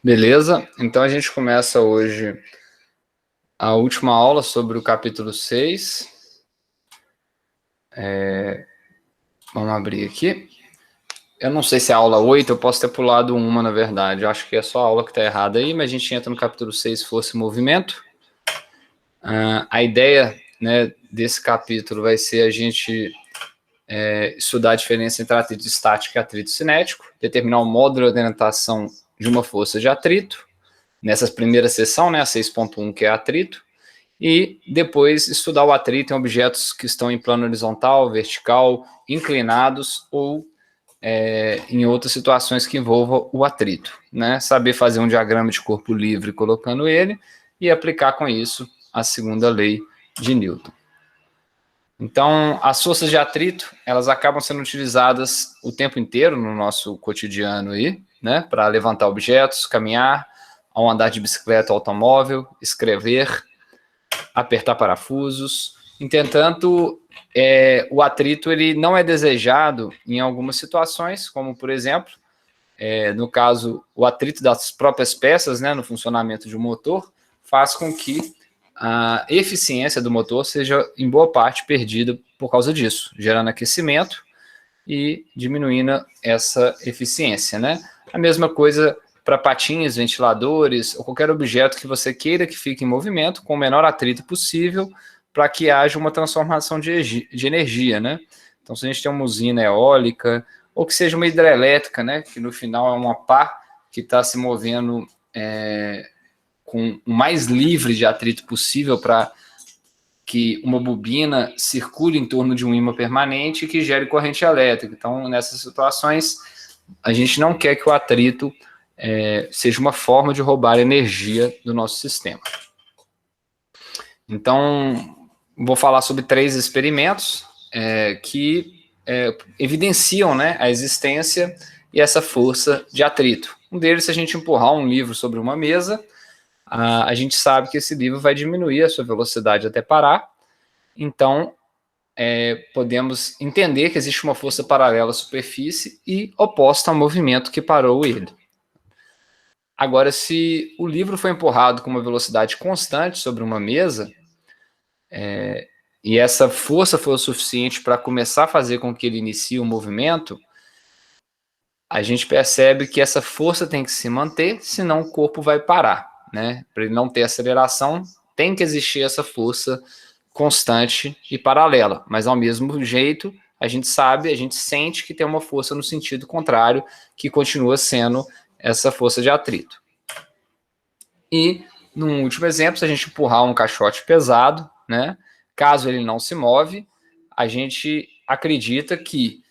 Beleza? Então a gente começa hoje a última aula sobre o capítulo 6. Vamos abrir aqui. Eu não sei se é a aula 8, eu posso ter pulado uma, na verdade. Eu acho que é só a aula que está errada aí, mas a gente entra no capítulo 6, Força e Movimento. A ideia, né, desse capítulo vai ser a gente estudar a diferença entre atrito estático e atrito cinético, determinar o modo de orientação de uma força de atrito, nessa primeira seção, né, a 6.1, que é atrito, e depois estudar o atrito em objetos que estão em plano horizontal, vertical, inclinados ou em outras situações que envolvam o atrito, né? Saber fazer um diagrama de corpo livre colocando ele e aplicar com isso a segunda lei de Newton. Então, as forças de atrito, elas acabam sendo utilizadas o tempo inteiro no nosso cotidiano aí, né? Para levantar objetos, caminhar, ao andar de bicicleta ou automóvel, escrever, apertar parafusos. Entretanto, o atrito ele não é desejado em algumas situações, como, por exemplo, no caso, o atrito das próprias peças, né, no funcionamento de um motor, faz com que a eficiência do motor seja, em boa parte, perdida por causa disso, gerando aquecimento e diminuindo essa eficiência, né? A mesma coisa para patins, ventiladores ou qualquer objeto que você queira que fique em movimento com o menor atrito possível para que haja uma transformação de energia, né? Então, se a gente tem uma usina eólica ou que seja uma hidrelétrica, né? Que no final é uma pá que está se movendo com o mais livre de atrito possível para que uma bobina circule em torno de um ímã permanente que gere corrente elétrica. Então, nessas situações, a gente não quer que o atrito seja uma forma de roubar energia do nosso sistema. Então, vou falar sobre 3 experimentos que evidenciam, né, a existência e essa força de atrito. Um deles, se a gente empurrar um livro sobre uma mesa, a gente sabe que esse livro vai diminuir a sua velocidade até parar. Então, podemos entender que existe uma força paralela à superfície e oposta ao movimento que parou ele. Agora, se o livro foi empurrado com uma velocidade constante sobre uma mesa, e essa força foi o suficiente para começar a fazer com que ele inicie o movimento, a gente percebe que essa força tem que se manter, senão o corpo vai parar, né? Para ele não ter aceleração, tem que existir essa força constante e paralela, mas ao mesmo jeito a gente sabe, a gente sente que tem uma força no sentido contrário, que continua sendo essa força de atrito. E, num último exemplo, se a gente empurrar um caixote pesado, né, caso ele não se move, a gente acredita que,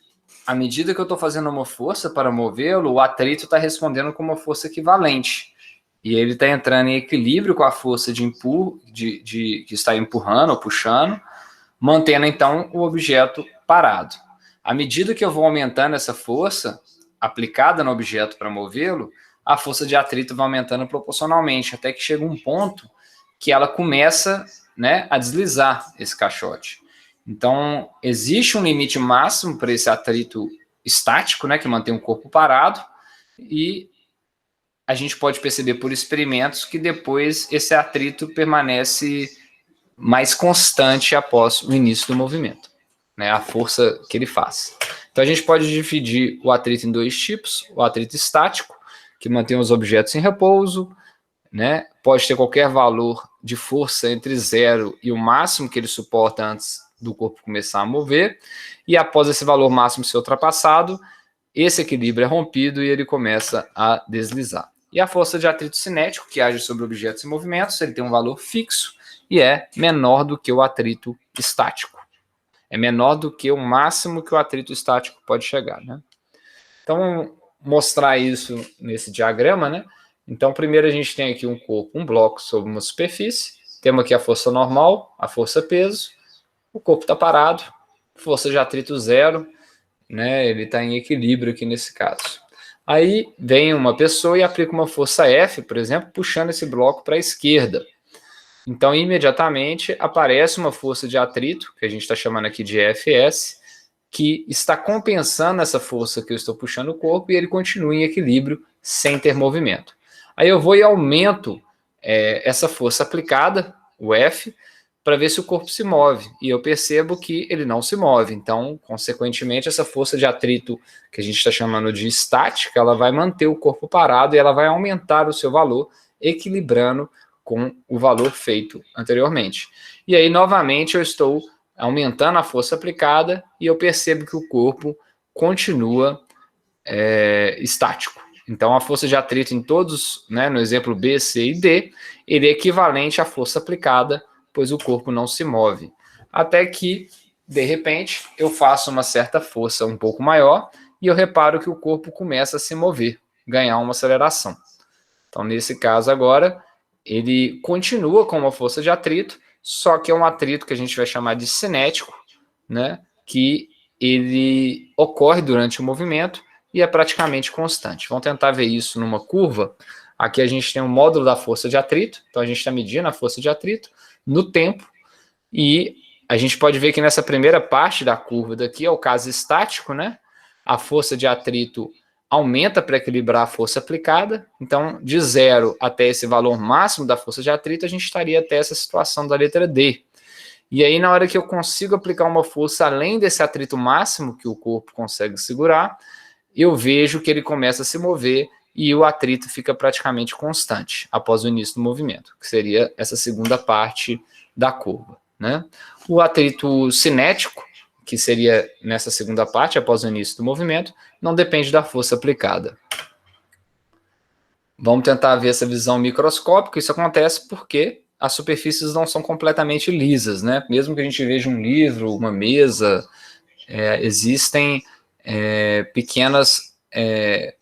à medida que eu estou fazendo uma força para movê-lo, o atrito está respondendo com uma força equivalente. E ele está entrando em equilíbrio com a força de que está empurrando ou puxando, mantendo, então, o objeto parado. À medida que eu vou aumentando essa força aplicada no objeto para movê-lo, a força de atrito vai aumentando proporcionalmente, até que chega um ponto que ela começa, né, a deslizar esse caixote. Então, existe um limite máximo para esse atrito estático, né, que mantém o corpo parado, e a gente pode perceber por experimentos que depois esse atrito permanece mais constante após o início do movimento, né, a força que ele faz. Então, a gente pode dividir o atrito em 2 tipos: o atrito estático, que mantém os objetos em repouso, né, pode ter qualquer valor de força entre 0 e o máximo que ele suporta antes do corpo começar a mover, e após esse valor máximo ser ultrapassado, esse equilíbrio é rompido e ele começa a deslizar. E a força de atrito cinético, que age sobre objetos em movimentos, ele tem um valor fixo e é menor do que o atrito estático. É menor do que o máximo que o atrito estático pode chegar, né? Então, vamos mostrar isso nesse diagrama, né? Então, primeiro a gente tem aqui um corpo, um bloco sobre uma superfície, temos aqui a força normal, a força peso, o corpo está parado, força de atrito 0, né? Ele está em equilíbrio aqui nesse caso. Aí vem uma pessoa e aplica uma força F, por exemplo, puxando esse bloco para a esquerda. Então, imediatamente aparece uma força de atrito, que a gente está chamando aqui de Fs, que está compensando essa força que eu estou puxando o corpo e ele continua em equilíbrio sem ter movimento. Aí eu vou e aumento essa força aplicada, o F, para ver se o corpo se move. E eu percebo que ele não se move. Então, consequentemente, essa força de atrito, que a gente está chamando de estática, ela vai manter o corpo parado e ela vai aumentar o seu valor, equilibrando com o valor feito anteriormente. E aí, novamente, eu estou aumentando a força aplicada e eu percebo que o corpo continua estático. Então, a força de atrito em todos, né, no exemplo B, C e D, ele é equivalente à força aplicada, pois o corpo não se move. Até que, de repente, eu faço uma certa força um pouco maior e eu reparo que o corpo começa a se mover, ganhar uma aceleração. Então, nesse caso agora, ele continua com uma força de atrito, só que é um atrito que a gente vai chamar de cinético, né, que ele ocorre durante o movimento e é praticamente constante. Vamos tentar ver isso numa curva. Aqui a gente tem um módulo da força de atrito, então a gente está medindo a força de atrito no tempo, e a gente pode ver que nessa primeira parte da curva daqui é o caso estático, né? A força de atrito aumenta para equilibrar a força aplicada, então de 0 até esse valor máximo da força de atrito, a gente estaria até essa situação da letra D. E aí na hora que eu consigo aplicar uma força além desse atrito máximo que o corpo consegue segurar, eu vejo que ele começa a se mover e o atrito fica praticamente constante após o início do movimento, que seria essa segunda parte da curva, né? O atrito cinético, que seria nessa segunda parte, após o início do movimento, não depende da força aplicada. Vamos tentar ver essa visão microscópica. Isso acontece porque as superfícies não são completamente lisas, né? Mesmo que a gente veja um livro, uma mesa, existem pequenas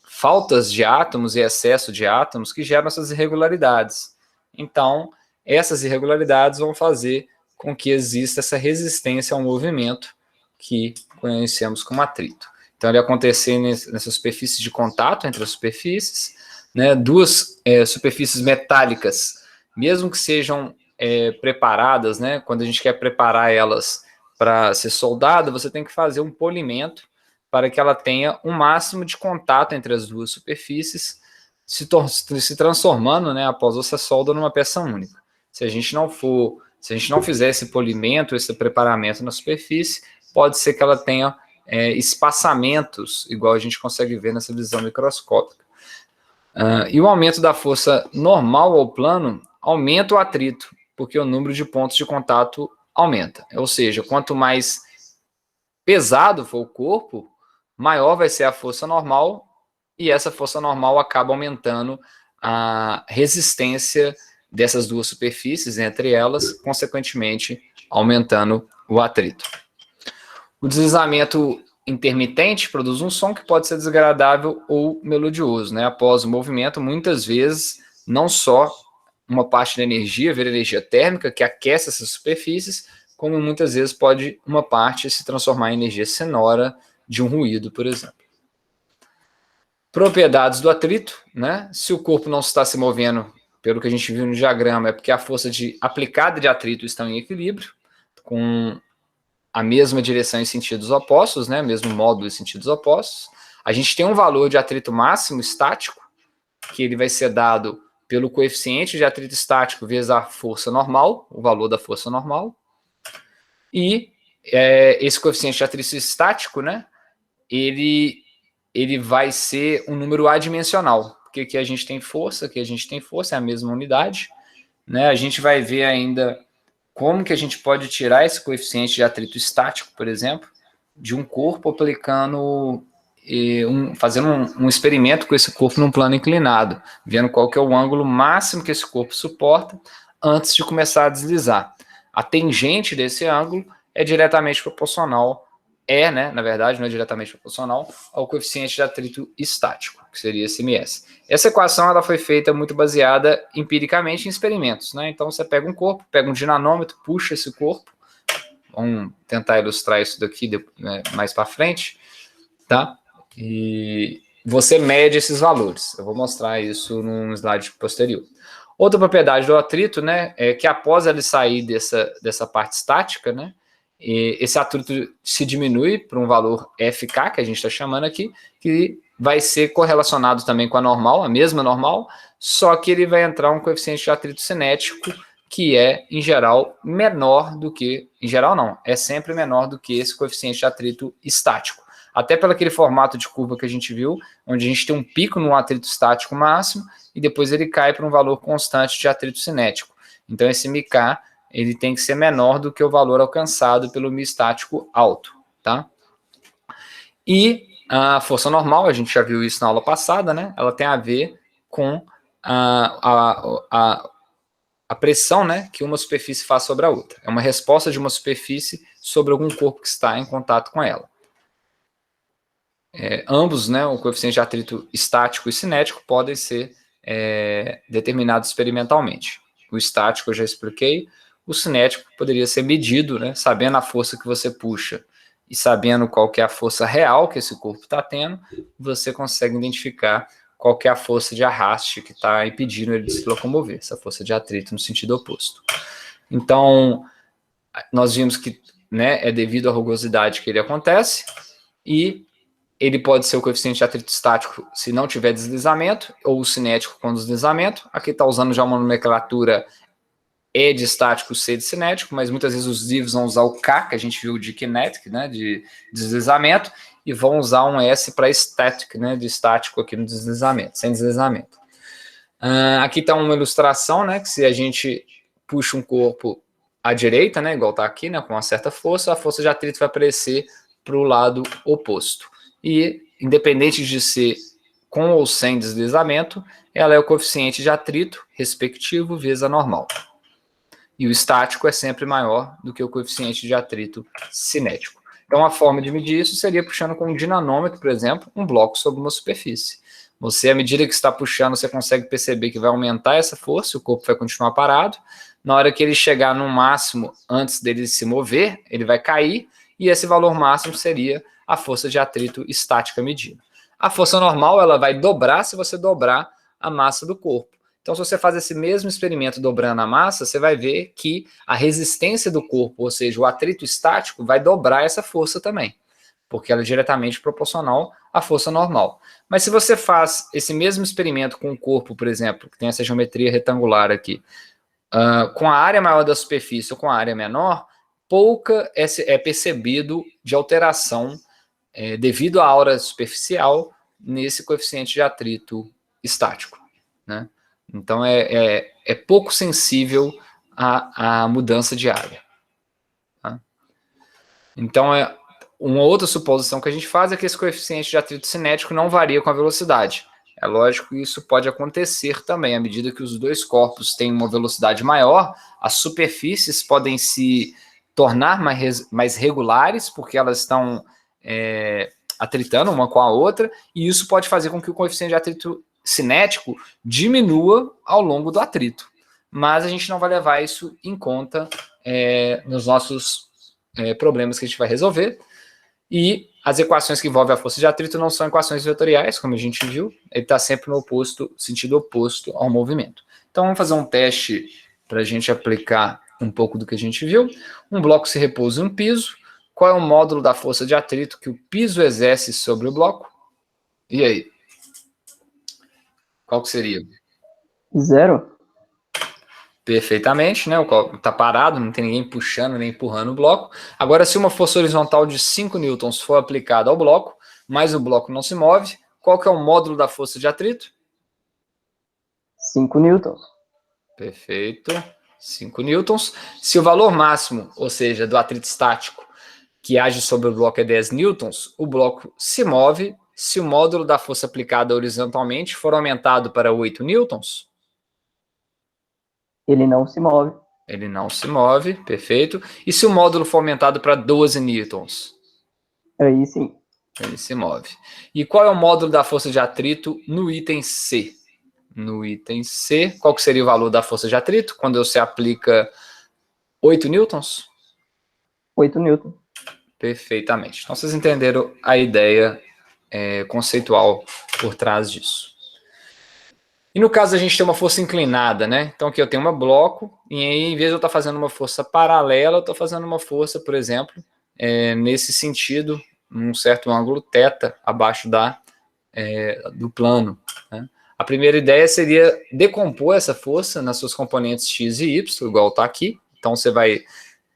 faltas de átomos e excesso de átomos que geram essas irregularidades. Então, essas irregularidades vão fazer com que exista essa resistência ao movimento que conhecemos como atrito. Então, ele acontecer nessa superfície de contato entre as superfícies, né, duas superfícies metálicas, mesmo que sejam preparadas, né, quando a gente quer preparar elas para ser soldada, você tem que fazer um polimento para que ela tenha um máximo de contato entre as duas superfícies, se transformando, né, após essa solda, numa peça única. Se a gente não fizer esse polimento, esse preparamento na superfície, pode ser que ela tenha espaçamentos, igual a gente consegue ver nessa visão microscópica. E o aumento da força normal ao plano aumenta o atrito, porque o número de pontos de contato aumenta. Ou seja, quanto mais pesado for o corpo, maior vai ser a força normal, e essa força normal acaba aumentando a resistência dessas duas superfícies entre elas, consequentemente aumentando o atrito. O deslizamento intermitente produz um som que pode ser desagradável ou melodioso, né? Após o movimento, muitas vezes, não só uma parte da energia vira energia térmica, que aquece essas superfícies, como muitas vezes pode uma parte se transformar em energia sonora de um ruído, por exemplo. Propriedades do atrito, né? Se o corpo não está se movendo, pelo que a gente viu no diagrama, é porque a força aplicada de atrito está em equilíbrio, com a mesma direção em sentidos opostos, né? Mesmo módulo em sentidos opostos. A gente tem um valor de atrito máximo estático, que ele vai ser dado pelo coeficiente de atrito estático vezes a força normal, o valor da força normal. E esse coeficiente de atrito estático, né? Ele vai ser um número adimensional, porque aqui a gente tem força, é a mesma unidade, né? A gente vai ver ainda como que a gente pode tirar esse coeficiente de atrito estático, por exemplo, de um corpo aplicando, fazendo um experimento com esse corpo num plano inclinado, vendo qual que é o ângulo máximo que esse corpo suporta antes de começar a deslizar. A tangente desse ângulo é diretamente proporcional, né, na verdade, não é diretamente proporcional ao coeficiente de atrito estático, que seria esse ms. Essa equação ela foi feita muito baseada empiricamente em experimentos, né? Então você pega um corpo, pega um dinanômetro, puxa esse corpo, vamos tentar ilustrar isso daqui mais para frente, tá? E você mede esses valores. Eu vou mostrar isso num slide posterior. Outra propriedade do atrito, né, é que após ele sair dessa parte estática, né, esse atrito se diminui para um valor FK, que a gente está chamando aqui, que vai ser correlacionado também com a normal, a mesma normal, só que ele vai entrar um coeficiente de atrito cinético que é, em geral, menor do que... Em geral, não. É sempre menor do que esse coeficiente de atrito estático. Até pelo aquele formato de curva que a gente viu, onde a gente tem um pico no atrito estático máximo e depois ele cai para um valor constante de atrito cinético. Então, esse μk, ele tem que ser menor do que o valor alcançado pelo μ estático alto, tá? E a força normal, a gente já viu isso na aula passada, né? Ela tem a ver com a pressão, né, que uma superfície faz sobre a outra. É uma resposta de uma superfície sobre algum corpo que está em contato com ela. Ambos, né, o coeficiente de atrito estático e cinético, podem ser determinados experimentalmente. O estático eu já expliquei, o cinético poderia ser medido, né, sabendo a força que você puxa e sabendo qual que é a força real que esse corpo está tendo, você consegue identificar qual que é a força de arraste que está impedindo ele de se locomover, essa força de atrito no sentido oposto. Então, nós vimos que, né, é devido à rugosidade que ele acontece, e ele pode ser o coeficiente de atrito estático se não tiver deslizamento, ou o cinético com deslizamento. Aqui está usando já uma nomenclatura E de estático, C de cinético, mas muitas vezes os livros vão usar o K, que a gente viu de kinetic, né, de deslizamento, e vão usar um S para static, né, de estático aqui no deslizamento, sem deslizamento. Aqui está uma ilustração, né, que se a gente puxa um corpo à direita, né, igual está aqui, né, com uma certa força, a força de atrito vai aparecer para o lado oposto. E, independente de ser com ou sem deslizamento, ela é o coeficiente de atrito respectivo vezes a normal. E o estático é sempre maior do que o coeficiente de atrito cinético. Então, a forma de medir isso seria puxando com um dinanômetro, por exemplo, um bloco sobre uma superfície. Você, à medida que está puxando, você consegue perceber que vai aumentar essa força, o corpo vai continuar parado. Na hora que ele chegar no máximo, antes dele se mover, ele vai cair, e esse valor máximo seria a força de atrito estática medida. A força normal, ela vai dobrar se você dobrar a massa do corpo. Então, se você faz esse mesmo experimento dobrando a massa, você vai ver que a resistência do corpo, ou seja, o atrito estático, vai dobrar essa força também, porque ela é diretamente proporcional à força normal. Mas se você faz esse mesmo experimento com o corpo, por exemplo, que tem essa geometria retangular aqui, com a área maior da superfície ou com a área menor, pouca é percebido de alteração devido à aura superficial nesse coeficiente de atrito estático, né? Então, é pouco sensível à mudança de área. Tá? Então, uma outra suposição que a gente faz é que esse coeficiente de atrito cinético não varia com a velocidade. É lógico que isso pode acontecer também, à medida que os dois corpos têm uma velocidade maior, as superfícies podem se tornar mais regulares, porque elas estão atritando uma com a outra, e isso pode fazer com que o coeficiente de atrito cinético diminua ao longo do atrito. Mas a gente não vai levar isso em conta nos nossos problemas que a gente vai resolver. E as equações que envolvem a força de atrito não são equações vetoriais, como a gente viu, ele está sempre no sentido oposto ao movimento. Então vamos fazer um teste para a gente aplicar um pouco do que a gente viu. Um bloco se repousa em um piso. Qual é o módulo da força de atrito que o piso exerce sobre o bloco? E aí? Qual que seria? 0. Perfeitamente, né? O bloco está parado, não tem ninguém puxando nem empurrando o bloco. Agora, se uma força horizontal de 5 newtons for aplicada ao bloco, mas o bloco não se move, qual que é o módulo da força de atrito? 5 newtons. Perfeito. 5 newtons. Se o valor máximo, ou seja, do atrito estático, que age sobre o bloco é 10 newtons, o bloco se move. Se o módulo da força aplicada horizontalmente for aumentado para 8 newtons, ele não se move. Ele não se move, perfeito. E se o módulo for aumentado para 12 newtons? Aí sim. Ele se move. E qual é o módulo da força de atrito no item C? No item C, qual que seria o valor da força de atrito quando você aplica 8 newtons? 8 newtons. Perfeitamente. Então, vocês entenderam a ideia conceitual por trás disso. E no caso a gente tem uma força inclinada, né? Então aqui eu tenho um bloco, e aí em vez de eu estar fazendo uma força paralela, eu estou fazendo uma força, por exemplo, nesse sentido, num certo ângulo θ, abaixo do plano, né? A primeira ideia seria decompor essa força nas suas componentes x e y, igual está aqui. Então, você vai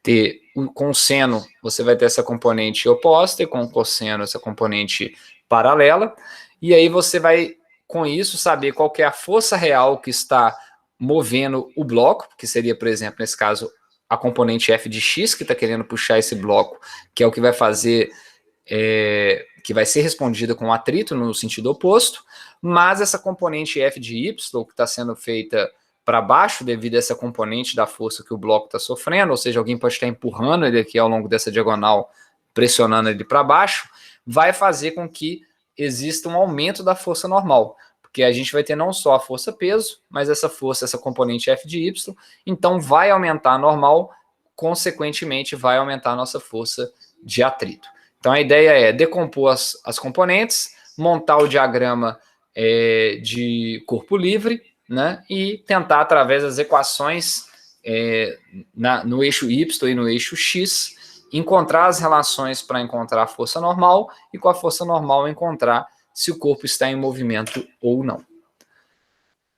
ter, com o seno, você vai ter essa componente oposta, e com o cosseno, essa componente paralela. E aí você vai, com isso, saber qual que é a força real que está movendo o bloco, que seria, por exemplo, nesse caso, a componente f de x, que está querendo puxar esse bloco, que é o que vai fazer, que vai ser respondida com atrito no sentido oposto, mas essa componente f de y, que está sendo feita para baixo devido a essa componente da força que o bloco está sofrendo, ou seja, alguém pode estar empurrando ele aqui ao longo dessa diagonal, pressionando ele para baixo, vai fazer com que exista um aumento da força normal, porque a gente vai ter não só a força-peso, mas essa força, essa componente f de y, então vai aumentar a normal, consequentemente vai aumentar a nossa força de atrito. Então a ideia é decompor as componentes, montar o diagrama de corpo livre, né, e tentar, através das equações no eixo y e no eixo x, encontrar as relações para encontrar a força normal e com a força normal encontrar se o corpo está em movimento ou não.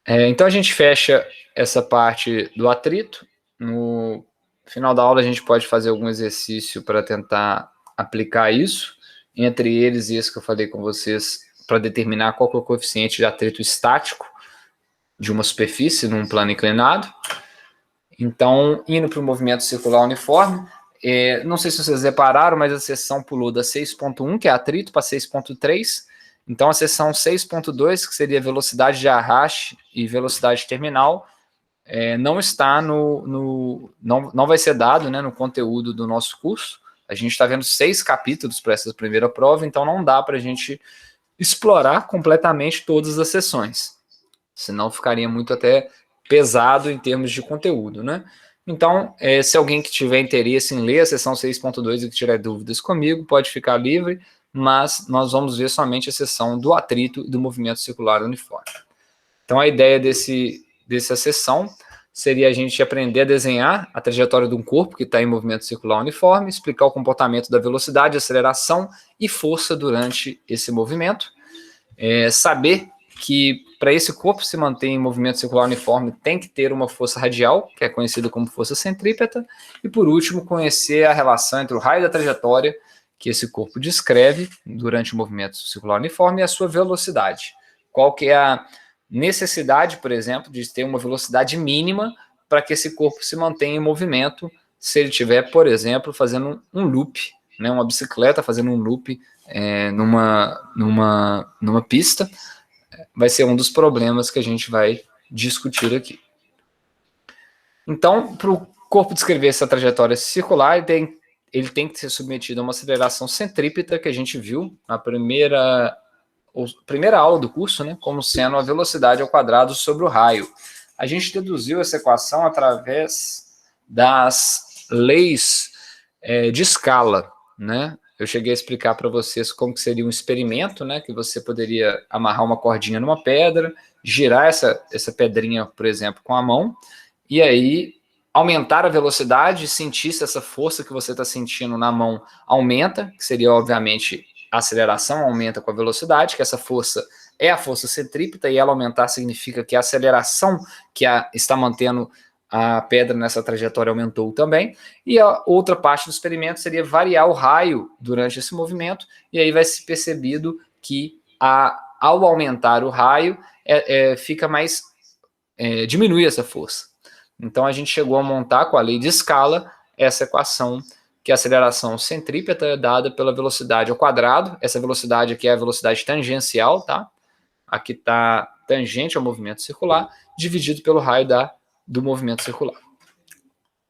Então a gente fecha essa parte do atrito. No final da aula a gente pode fazer algum exercício para tentar aplicar isso, entre eles esse que eu falei com vocês, para determinar qual que é o coeficiente de atrito estático de uma superfície num plano inclinado. Então, indo para o movimento circular uniforme, não sei se vocês repararam, mas a seção pulou da 6.1, que é atrito, para 6.3. Então, a seção 6.2, que seria velocidade de arraste e velocidade terminal, não está não vai ser dado, né, no conteúdo do nosso curso. A gente está vendo 6 capítulos para essa primeira prova, então não dá para a gente explorar completamente todas as sessões, senão ficaria muito até pesado em termos de conteúdo, né? Então, se alguém que tiver interesse em ler a seção 6.2 e que tiver dúvidas comigo, pode ficar livre, mas nós vamos ver somente a seção do atrito e do movimento circular uniforme. Então, a ideia dessa sessão seria a gente aprender a desenhar a trajetória de um corpo que está em movimento circular uniforme, explicar o comportamento da velocidade, aceleração e força durante esse movimento, saber que para esse corpo se manter em movimento circular uniforme tem que ter uma força radial, que é conhecida como força centrípeta, e por último conhecer a relação entre o raio da trajetória que esse corpo descreve durante o movimento circular uniforme e a sua velocidade. Qual que é a necessidade, por exemplo, de ter uma velocidade mínima para que esse corpo se mantenha em movimento, se ele estiver, por exemplo, fazendo um loop, né, uma bicicleta fazendo um loop numa pista, vai ser um dos problemas que a gente vai discutir aqui. Então, para o corpo descrever essa trajetória circular, ele tem que ser submetido a uma aceleração centrípeta, que a gente viu na primeira aula do curso, né, como sendo a velocidade ao quadrado sobre o raio. A gente deduziu essa equação através das leis de escala, né? Eu cheguei a explicar para vocês como que seria um experimento, né, que você poderia amarrar uma cordinha numa pedra, girar essa pedrinha, por exemplo, com a mão, e aí aumentar a velocidade, sentir se essa força que você está sentindo na mão aumenta, que seria, obviamente, a aceleração aumenta com a velocidade, que essa força é a força centrípeta, e ela aumentar significa que a aceleração que está mantendo a pedra nessa trajetória aumentou também, e a outra parte do experimento seria variar o raio durante esse movimento, e aí vai ser percebido que ao aumentar o raio, fica mais, diminui essa força. Então a gente chegou a montar com a lei de escala essa equação, que a aceleração centrípeta é dada pela velocidade ao quadrado. Essa velocidade aqui é a velocidade tangencial, tá? Aqui está tangente ao movimento circular, dividido pelo raio do movimento circular.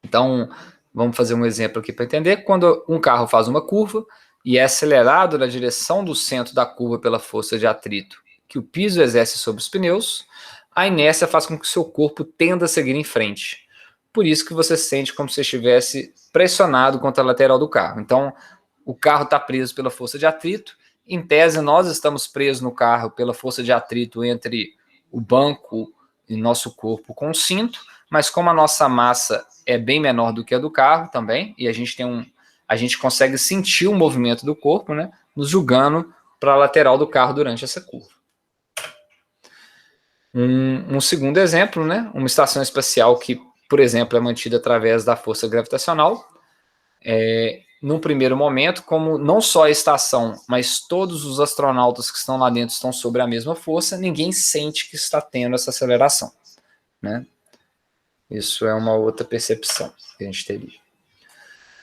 Então, vamos fazer um exemplo aqui para entender. Quando um carro faz uma curva e é acelerado na direção do centro da curva pela força de atrito que o piso exerce sobre os pneus, a inércia faz com que o seu corpo tenda a seguir em frente. Por isso que você sente como se estivesse pressionado contra a lateral do carro. Então, o carro está preso pela força de atrito. Em tese, nós estamos presos no carro pela força de atrito entre o banco e nosso corpo com o cinto, mas como a nossa massa é bem menor do que a do carro também, e a gente consegue sentir o movimento do corpo, né, nos jogando para a lateral do carro durante essa curva. Um segundo exemplo, né? Uma estação espacial que, por exemplo, é mantida através da força gravitacional. Num primeiro momento, como não só a estação, mas todos os astronautas que estão lá dentro estão sob a mesma força, ninguém sente que está tendo essa aceleração, né? Isso é uma outra percepção que a gente teria.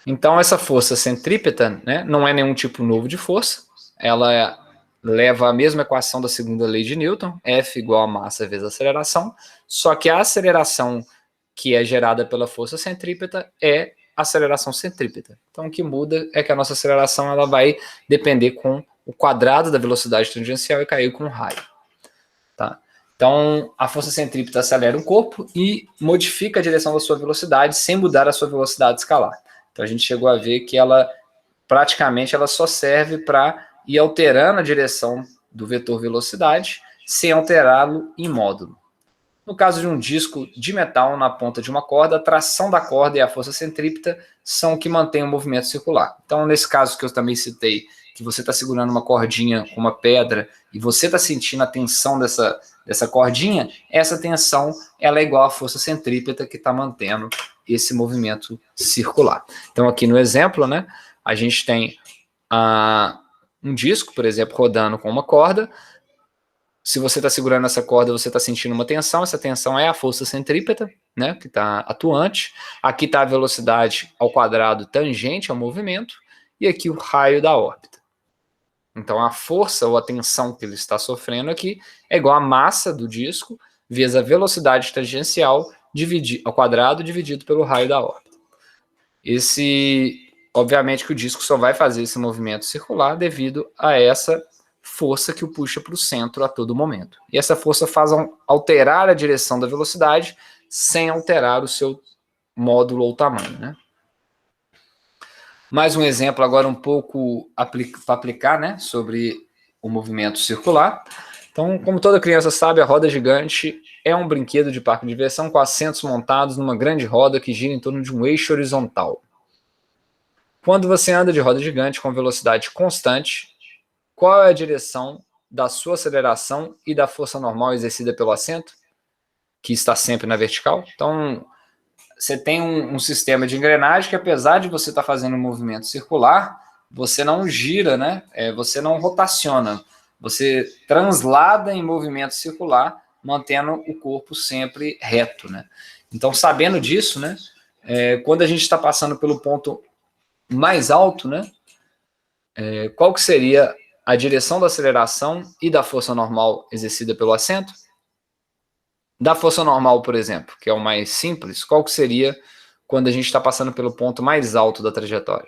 Então, essa força centrípeta, né, não é nenhum tipo novo de força, ela leva a mesma equação da segunda lei de Newton, F igual a massa vezes a aceleração, só que a aceleração que é gerada pela força centrípeta é aceleração centrípeta. Então, o que muda é que a nossa aceleração ela vai depender com o quadrado da velocidade tangencial e cair com o raio. Tá? Então, a força centrípeta acelera o corpo e modifica a direção da sua velocidade sem mudar a sua velocidade escalar. Então, a gente chegou a ver que ela, praticamente, ela só serve para ir alterando a direção do vetor velocidade sem alterá-lo em módulo. No caso de um disco de metal na ponta de uma corda, a tração da corda e a força centrípeta são o que mantém o movimento circular. Então, nesse caso que eu também citei, que você está segurando uma cordinha com uma pedra e você está sentindo a tensão dessa cordinha, essa tensão ela é igual à força centrípeta que está mantendo esse movimento circular. Então, aqui no exemplo, né, a gente tem um disco, por exemplo, rodando com uma corda. Se você está segurando essa corda, você está sentindo uma tensão. Essa tensão é a força centrípeta, né, que está atuante. Aqui está a velocidade ao quadrado tangente ao movimento. E aqui o raio da órbita. Então, a força ou a tensão que ele está sofrendo aqui é igual à massa do disco vezes a velocidade tangencial ao quadrado dividido pelo raio da órbita. Obviamente que o disco só vai fazer esse movimento circular devido a essa força que o puxa para o centro a todo momento. E essa força faz alterar a direção da velocidade sem alterar o seu módulo ou tamanho, né? Mais um exemplo agora um pouco para aplicar, né, sobre o movimento circular. Então, como toda criança sabe, a roda gigante é um brinquedo de parque de diversão com assentos montados numa grande roda que gira em torno de um eixo horizontal. Quando você anda de roda gigante com velocidade constante, qual é a direção da sua aceleração e da força normal exercida pelo assento, que está sempre na vertical? Então, você tem um sistema de engrenagem que, apesar de você estar fazendo um movimento circular, você não gira, né? Você não rotaciona. Você translada em movimento circular, mantendo o corpo sempre reto, né? Então, sabendo disso, né? Quando a gente está passando pelo ponto mais alto, né? Qual que seria a direção da aceleração e da força normal exercida pelo assento? Da força normal, por exemplo, que é o mais simples, qual que seria quando a gente está passando pelo ponto mais alto da trajetória?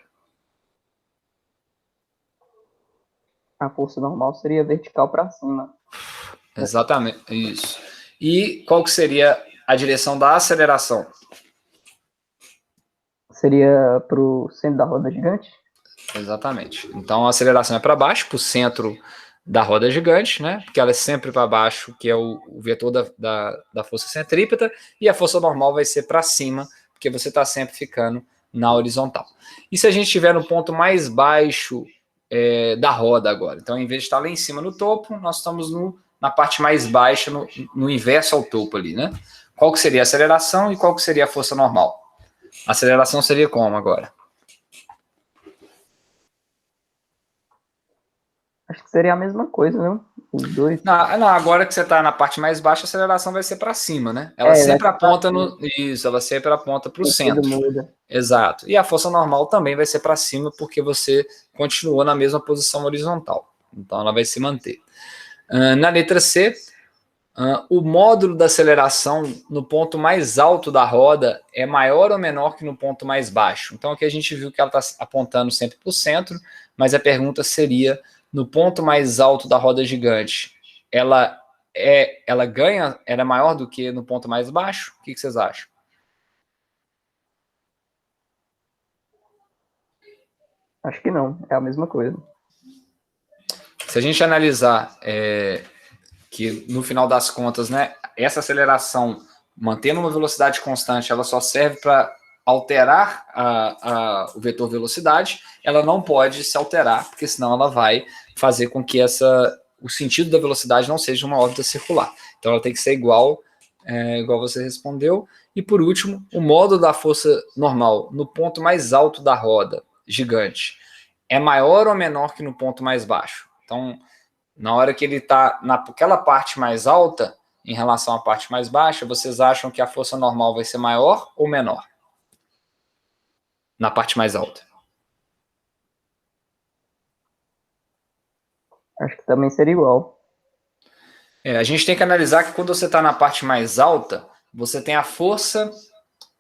A força normal seria vertical para cima. Exatamente, isso. E qual que seria a direção da aceleração? Seria para o centro da roda gigante? Exatamente. Então a aceleração é para baixo, para o centro da roda gigante, né? Porque ela é sempre para baixo, que é o vetor da força centrípeta, e a força normal vai ser para cima, porque você está sempre ficando na horizontal. E se a gente estiver no ponto mais baixo da roda agora? Então, em vez de estar lá em cima no topo, nós estamos na parte mais baixa, no inverso ao topo ali, né? Qual que seria a aceleração e qual que seria a força normal? A aceleração seria como agora? Acho que seria a mesma coisa, não? Os dois. Não, agora que você está na parte mais baixa, a aceleração vai ser para cima, né? Ela sempre aponta ela sempre aponta para o centro. Muda. Exato. E a força normal também vai ser para cima, porque você continua na mesma posição horizontal. Então ela vai se manter. Na letra C, o módulo da aceleração no ponto mais alto da roda é maior ou menor que no ponto mais baixo. Então aqui a gente viu que ela está apontando sempre para o centro, mas a pergunta seria: no ponto mais alto da roda gigante, ela ganha, ela é maior do que no ponto mais baixo? O que vocês acham? Acho que não, é a mesma coisa. Se a gente analisar que no final das contas, né, essa aceleração, mantendo uma velocidade constante, ela só serve para alterar o vetor velocidade, ela não pode se alterar, porque senão ela vai fazer com que o sentido da velocidade não seja uma órbita circular. Então ela tem que ser igual você respondeu. E por último, o módulo da força normal no ponto mais alto da roda gigante é maior ou menor que no ponto mais baixo? Então, na hora que ele está naquela parte mais alta, em relação à parte mais baixa, vocês acham que a força normal vai ser maior ou menor? Na parte mais alta. Acho que também seria igual. A gente tem que analisar que quando você está na parte mais alta, você tem a força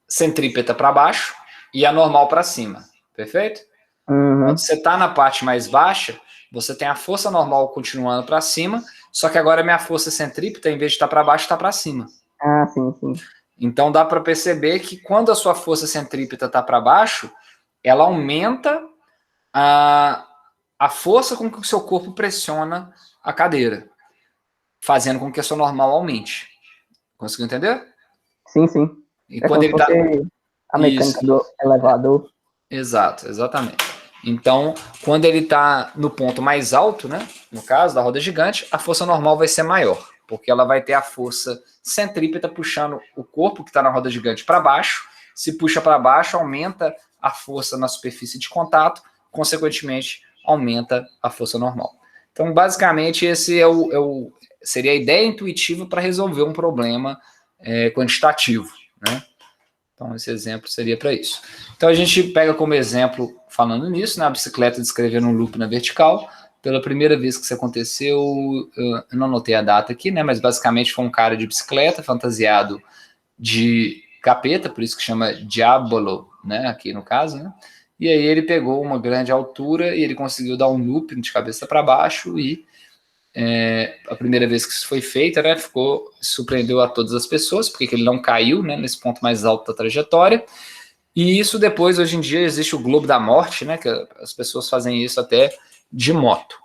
centrípeta para baixo e a normal para cima. Perfeito? Uhum. Quando você está na parte mais baixa, você tem a força normal continuando para cima, só que agora a minha força centrípeta, em vez de estar para baixo, está para cima. Ah, sim, sim. Então dá para perceber que quando a sua força centrípeta está para baixo, ela aumenta a força com que o seu corpo pressiona a cadeira, fazendo com que a sua normal aumente. Conseguiu entender? Sim, sim. E É quando como se ele está... fosse a mecânica Isso. do elevador. Exato, exatamente. Então, quando ele está no ponto mais alto, né, no caso da roda gigante, a força normal vai ser maior, porque ela vai ter a força centrípeta puxando o corpo que está na roda gigante para baixo. Se puxa para baixo, aumenta a força na superfície de contato, consequentemente, aumenta a força normal. Então, basicamente, esse seria a ideia intuitiva para resolver um problema quantitativo, né? Então, esse exemplo seria para isso. Então, a gente pega como exemplo, falando nisso, né, a bicicleta descrevendo um loop na vertical. Pela primeira vez que isso aconteceu, eu não anotei a data aqui, né, mas basicamente foi um cara de bicicleta fantasiado de capeta, por isso que chama Diabolo, né, aqui no caso, né? E aí ele pegou uma grande altura e ele conseguiu dar um loop de cabeça para baixo e a primeira vez que isso foi feito, né, surpreendeu a todas as pessoas, porque ele não caiu, né, nesse ponto mais alto da trajetória. E isso depois, hoje em dia, existe o Globo da Morte, né, que as pessoas fazem isso até de moto.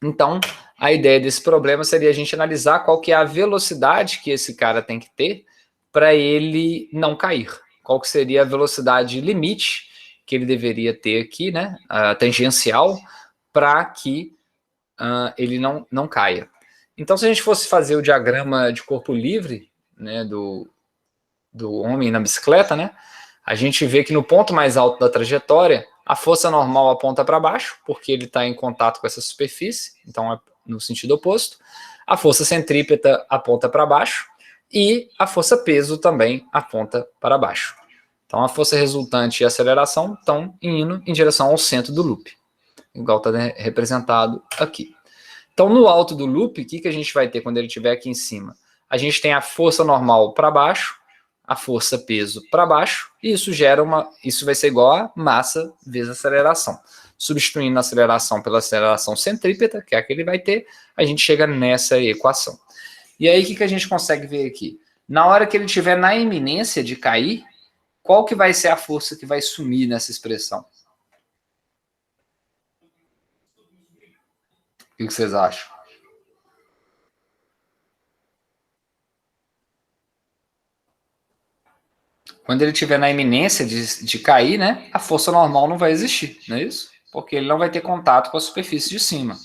Então, a ideia desse problema seria a gente analisar qual que é a velocidade que esse cara tem que ter para ele não cair. Qual que seria a velocidade limite que ele deveria ter aqui, né, a tangencial, para que ele não caia. Então, se a gente fosse fazer o diagrama de corpo livre, né, do homem na bicicleta, né, a gente vê que no ponto mais alto da trajetória, a força normal aponta para baixo, porque ele está em contato com essa superfície, então é no sentido oposto. A força centrípeta aponta para baixo e a força peso também aponta para baixo. Então, a força resultante e a aceleração estão indo em direção ao centro do loop, igual está representado aqui. Então, no alto do loop, o que a gente vai ter quando ele estiver aqui em cima? A gente tem a força normal para baixo, a força peso para baixo, e isso vai ser igual a massa vezes aceleração. Substituindo a aceleração pela aceleração centrípeta, que é a que ele vai ter, a gente chega nessa equação. E aí, o que a gente consegue ver aqui? Na hora que ele estiver na iminência de cair, qual que vai ser a força que vai sumir nessa expressão? O que vocês acham? Quando ele estiver na iminência de cair, né, a força normal não vai existir, não é isso? Porque ele não vai ter contato com a superfície de cima.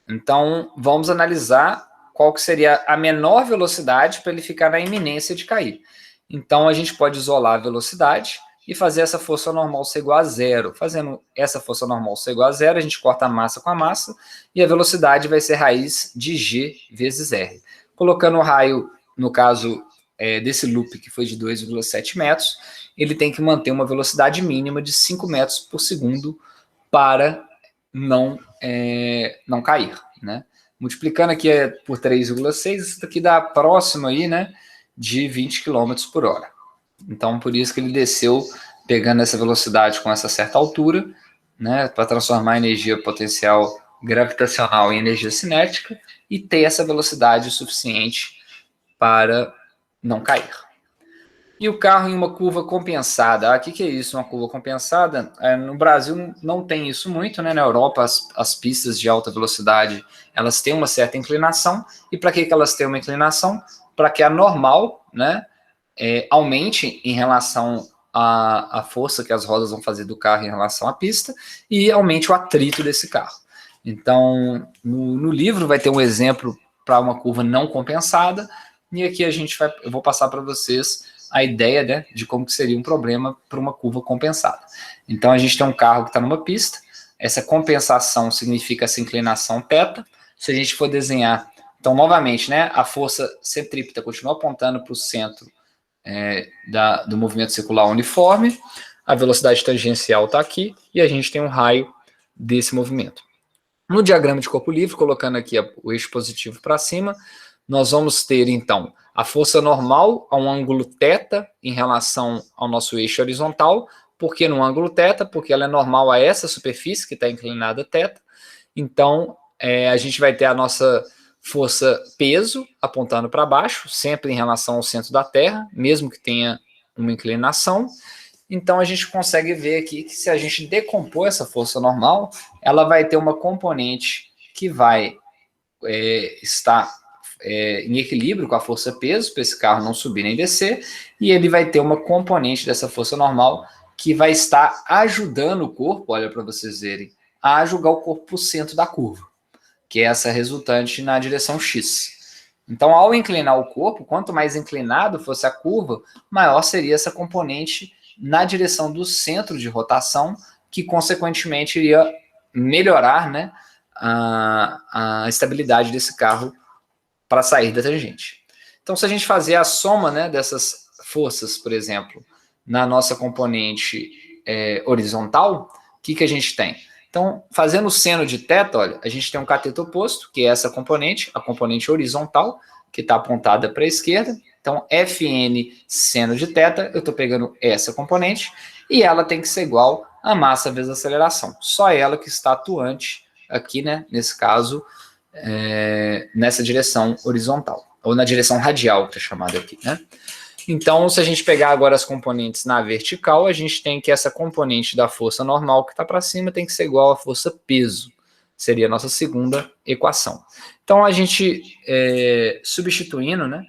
Então, vamos analisar qual que seria a menor velocidade para ele ficar na iminência de cair. Então, a gente pode isolar a velocidade e fazer essa força normal ser igual a zero. Fazendo essa força normal ser igual a zero, a gente corta a massa com a massa e a velocidade vai ser raiz de g vezes r. Colocando o raio, no caso desse loop, que foi de 2,7 metros, ele tem que manter uma velocidade mínima de 5 metros por segundo para não cair, né? Multiplicando aqui por 3,6, isso daqui dá próximo aí, né, de 20 km por hora. Então, por isso que ele desceu pegando essa velocidade com essa certa altura, né, para transformar a energia potencial gravitacional em energia cinética e ter essa velocidade suficiente para não cair. E o carro em uma curva compensada. O que é isso, uma curva compensada? No Brasil não tem isso muito, né? Na Europa, as pistas de alta velocidade, elas têm uma certa inclinação. E para que elas têm uma inclinação? Para que a normal, né, aumente em relação à força que as rodas vão fazer do carro em relação à pista e aumente o atrito desse carro. Então, no livro vai ter um exemplo para uma curva não compensada, e aqui eu vou passar para vocês a ideia, né, de como que seria um problema para uma curva compensada. Então, a gente tem um carro que está numa pista, essa compensação significa essa inclinação θ. Se a gente for desenhar, então, novamente, né, a força centrípeta continua apontando para o centro do movimento circular uniforme, a velocidade tangencial está aqui, e a gente tem um raio desse movimento. No diagrama de corpo livre, colocando aqui o eixo positivo para cima, nós vamos ter, então, a força normal a um ângulo θ em relação ao nosso eixo horizontal. Por que no ângulo θ? Porque ela é normal a essa superfície que está inclinada θ. Então, a gente vai ter a nossa força peso apontando para baixo, sempre em relação ao centro da Terra, mesmo que tenha uma inclinação. Então, a gente consegue ver aqui que se a gente decompor essa força normal, ela vai ter uma componente que vai estar em equilíbrio com a força peso, para esse carro não subir nem descer, e ele vai ter uma componente dessa força normal que vai estar ajudando o corpo, olha para vocês verem, a jogar o corpo para o centro da curva, que é essa resultante na direção X. Então, ao inclinar o corpo, quanto mais inclinado fosse a curva, maior seria essa componente na direção do centro de rotação, que consequentemente iria melhorar, né, a estabilidade desse carro para sair da tangente. Então, se a gente fazer a soma, né, dessas forças, por exemplo, na nossa componente horizontal, o que a gente tem? Então, fazendo o seno de θ, olha, a gente tem um cateto oposto, que é essa componente, a componente horizontal, que está apontada para a esquerda. Então, Fn seno de θ, eu estou pegando essa componente, e ela tem que ser igual a massa vezes a aceleração. Só ela que está atuante aqui, né, nesse caso, nessa direção horizontal, ou na direção radial, que é chamada aqui, né? Então, se a gente pegar agora as componentes na vertical, a gente tem que essa componente da força normal que está para cima tem que ser igual à força peso. Seria a nossa segunda equação. Então, a gente substituindo, né,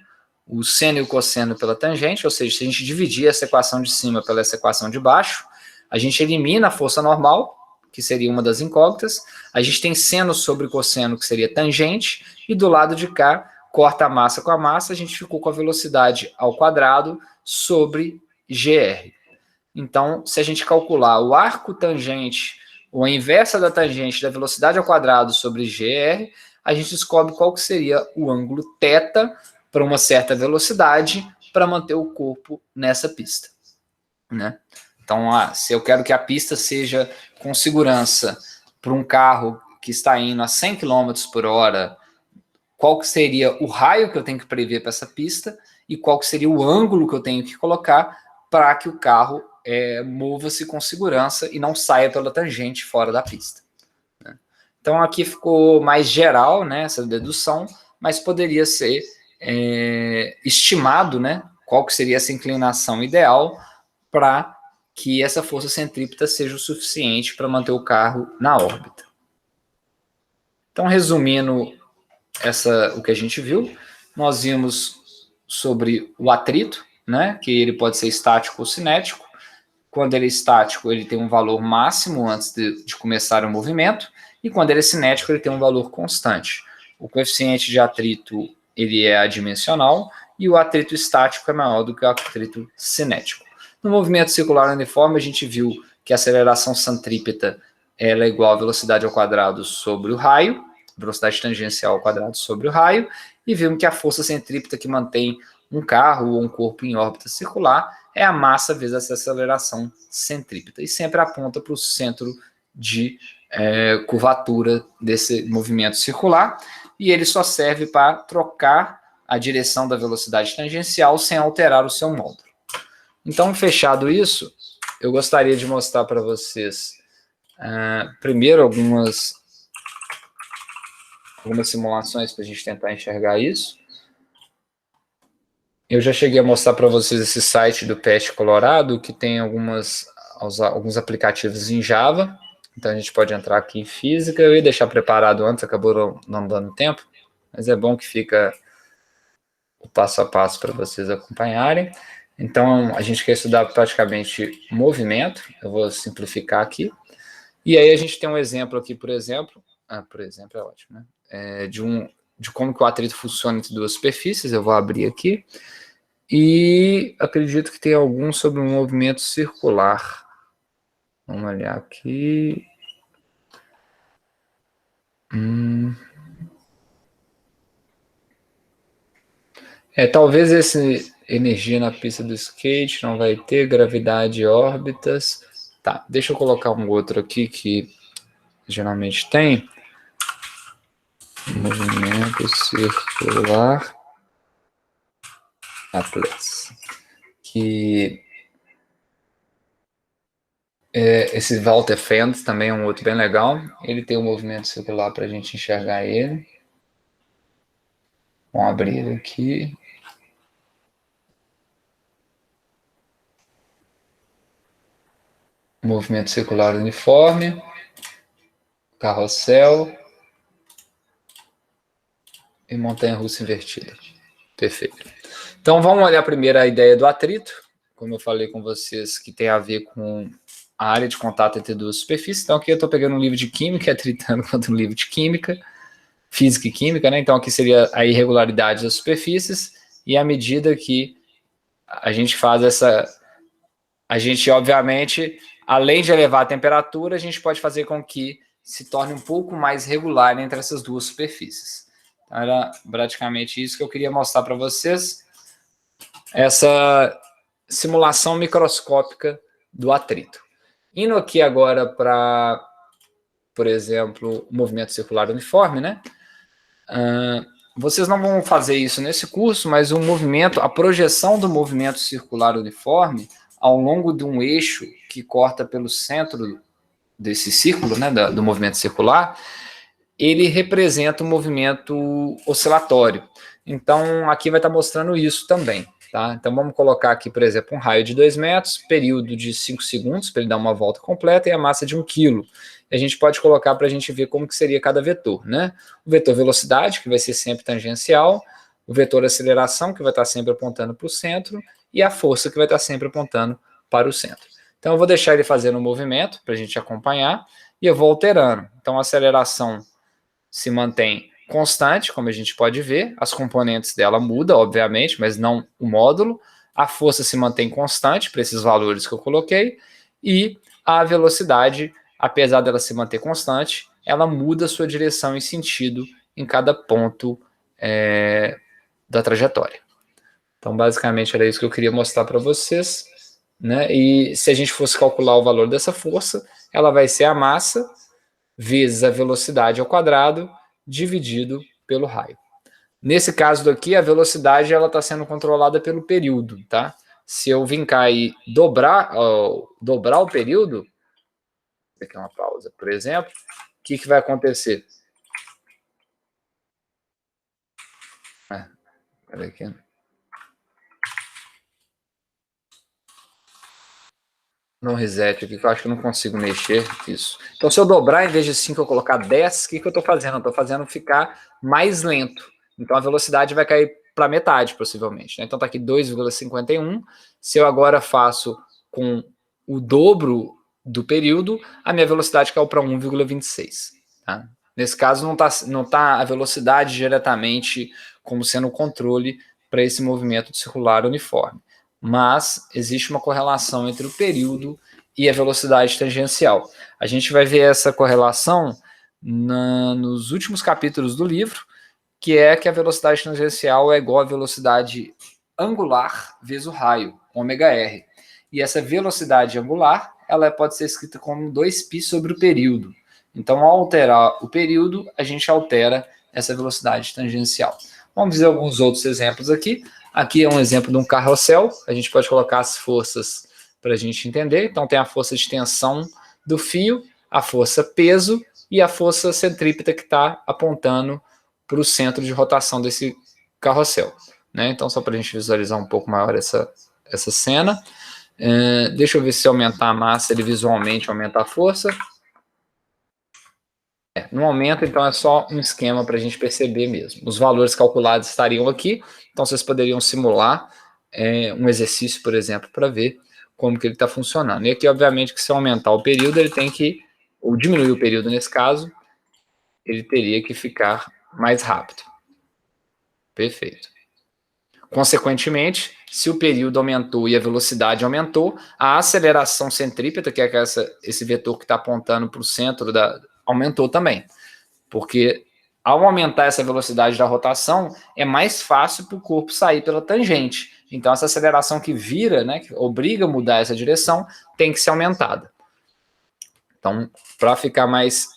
o seno e o cosseno pela tangente, ou seja, se a gente dividir essa equação de cima pela essa equação de baixo, a gente elimina a força normal, que seria uma das incógnitas, a gente tem seno sobre cosseno, que seria tangente, e do lado de cá, corta a massa com a massa, a gente ficou com a velocidade ao quadrado sobre GR. Então, se a gente calcular o arco tangente, ou a inversa da tangente da velocidade ao quadrado sobre GR, a gente descobre qual que seria o ângulo θ para uma certa velocidade para manter o corpo nessa pista, né? Então, se eu quero que a pista seja com segurança para um carro que está indo a 100 km por hora, qual que seria o raio que eu tenho que prever para essa pista e qual que seria o ângulo que eu tenho que colocar para que o carro mova-se com segurança e não saia pela tangente fora da pista, né? Então, aqui ficou mais geral, né, essa dedução, mas poderia ser estimado, né, qual que seria essa inclinação ideal para que essa força centrípeta seja o suficiente para manter o carro na órbita. Então, resumindo o que a gente viu, nós vimos sobre o atrito, né, que ele pode ser estático ou cinético. Quando ele é estático, ele tem um valor máximo antes de começar o movimento, e quando ele é cinético, ele tem um valor constante. O coeficiente de atrito ele é adimensional, e o atrito estático é maior do que o atrito cinético. No movimento circular uniforme, a gente viu que a aceleração centrípeta ela é igual à velocidade ao quadrado sobre o raio, velocidade tangencial ao quadrado sobre o raio, e vimos que a força centrípeta que mantém um carro ou um corpo em órbita circular é a massa vezes essa aceleração centrípeta, e sempre aponta para o centro de curvatura desse movimento circular, e ele só serve para trocar a direção da velocidade tangencial sem alterar o seu módulo. Então, fechado isso, eu gostaria de mostrar para vocês primeiro algumas simulações para a gente tentar enxergar isso. Eu já cheguei a mostrar para vocês esse site do Pest Colorado, que tem alguns aplicativos em Java. Então, a gente pode entrar aqui em física. Eu ia deixar preparado antes, acabou não dando tempo, mas é bom que fica o passo a passo para vocês acompanharem. Então, a gente quer estudar praticamente movimento. Eu vou simplificar aqui. E aí, a gente tem um exemplo aqui, por exemplo, por exemplo, é ótimo, né? De como que o atrito funciona entre duas superfícies, eu vou abrir aqui. E acredito que tem algum sobre um movimento circular. Vamos olhar aqui. Talvez esse energia na pista do skate não vai ter, gravidade e órbitas. Tá, deixa eu colocar um outro aqui que geralmente tem. Movimento circular Atlas. Que esse Walter Fendt também é um outro bem legal. Ele tem um movimento circular para a gente enxergar ele. Vamos abrir ele aqui. Movimento circular uniforme. Carrossel. E montanha-russa invertida. Perfeito. Então, vamos olhar primeiro a ideia do atrito. Como eu falei com vocês, que tem a ver com a área de contato entre duas superfícies. Então, aqui eu estou pegando um livro de química, atritando contra um livro de química, física e química, né? Então, aqui seria a irregularidade das superfícies, e à medida que a gente faz essa... A gente, obviamente, além de elevar a temperatura, a gente pode fazer com que se torne um pouco mais regular entre essas duas superfícies. Então, era praticamente isso que eu queria mostrar para vocês. Essa simulação microscópica do atrito. Indo aqui agora para, por exemplo, o movimento circular uniforme, né? Vocês não vão fazer isso nesse curso, mas o movimento, a projeção do movimento circular uniforme ao longo de um eixo que corta pelo centro desse círculo, né, do movimento circular, ele representa um movimento oscilatório. Então, aqui vai estar mostrando isso também. Tá? Então, vamos colocar aqui, por exemplo, um raio de 2 metros, período de 5 segundos, para ele dar uma volta completa, e a massa de 1 quilo. A gente pode colocar para a gente ver como que seria cada vetor. Né? O vetor velocidade, que vai ser sempre tangencial, o vetor aceleração, que vai estar sempre apontando para o centro, e a força, que vai estar sempre apontando para o centro. Então, eu vou deixar ele fazendo um movimento, para a gente acompanhar, e eu vou alterando. Então, a aceleração se mantém constante, como a gente pode ver, as componentes dela mudam, obviamente, mas não o módulo, a força se mantém constante para esses valores que eu coloquei, e a velocidade, apesar dela se manter constante, ela muda sua direção e sentido em cada ponto da trajetória. Então, basicamente, era isso que eu queria mostrar para vocês, né? E se a gente fosse calcular o valor dessa força, ela vai ser a massa vezes a velocidade ao quadrado, dividido pelo raio. Nesse caso daqui, a velocidade está sendo controlada pelo período, tá? Se eu vim cá e dobrar o período, aqui é uma pausa, por exemplo, o que vai acontecer? Peraí aqui. Não reset aqui, que eu acho que eu não consigo mexer isso. Então, se eu dobrar, em vez de 5, eu colocar 10, o que eu estou fazendo? Eu estou fazendo ficar mais lento. Então, a velocidade vai cair para metade, possivelmente. Né? Então, está aqui 2,51. Se eu agora faço com o dobro do período, a minha velocidade caiu para 1,26. Tá? Nesse caso, não tá a velocidade diretamente como sendo o controle para esse movimento circular uniforme. Mas existe uma correlação entre o período e a velocidade tangencial. A gente vai ver essa correlação nos últimos capítulos do livro, que é que a velocidade tangencial é igual à velocidade angular vezes o raio, ômega-r. E essa velocidade angular, ela pode ser escrita como 2π sobre o período. Então, ao alterar o período, a gente altera essa velocidade tangencial. Vamos ver alguns outros exemplos aqui. Aqui é um exemplo de um carrossel. A gente pode colocar as forças para a gente entender. Então, tem a força de tensão do fio, a força peso e a força centrípeta que está apontando para o centro de rotação desse carrossel. Né? Então, só para a gente visualizar um pouco maior essa cena. Deixa eu ver se aumentar a massa, ele visualmente aumenta a força. Não aumenta, então é só um esquema para a gente perceber mesmo. Os valores calculados estariam aqui, então vocês poderiam simular um exercício, por exemplo, para ver como que ele está funcionando. E aqui, obviamente, que se aumentar o período, ele tem que, ou diminuir o período nesse caso, ele teria que ficar mais rápido. Perfeito. Consequentemente, se o período aumentou e a velocidade aumentou, a aceleração centrípeta, que é esse vetor que está apontando para o centro, aumentou também. Porque ao aumentar essa velocidade da rotação, é mais fácil para o corpo sair pela tangente. Então, essa aceleração que vira, né, que obriga a mudar essa direção, tem que ser aumentada. Então, para ficar mais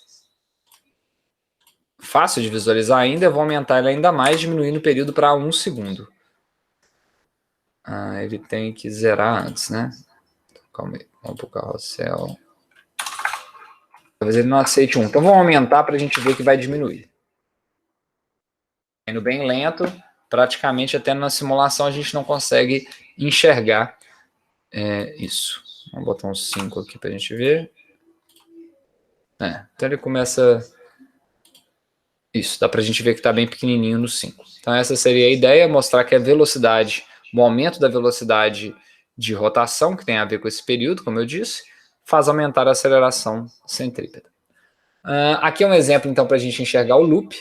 fácil de visualizar ainda, eu vou aumentar ela ainda mais, diminuindo o período para 1 segundo. Ele tem que zerar antes, né? Calma aí, vamos para o carrossel. Talvez ele não aceite 1. Então, vamos aumentar para a gente ver que vai diminuir. Indo bem lento, praticamente até na simulação a gente não consegue enxergar isso. Vamos botar um 5 aqui para a gente ver. Então ele começa... Isso, dá para a gente ver que está bem pequenininho no 5. Então essa seria a ideia, mostrar que a velocidade, o aumento da velocidade de rotação, que tem a ver com esse período, como eu disse, faz aumentar a aceleração centrípeta. Aqui é um exemplo, então, para a gente enxergar o loop.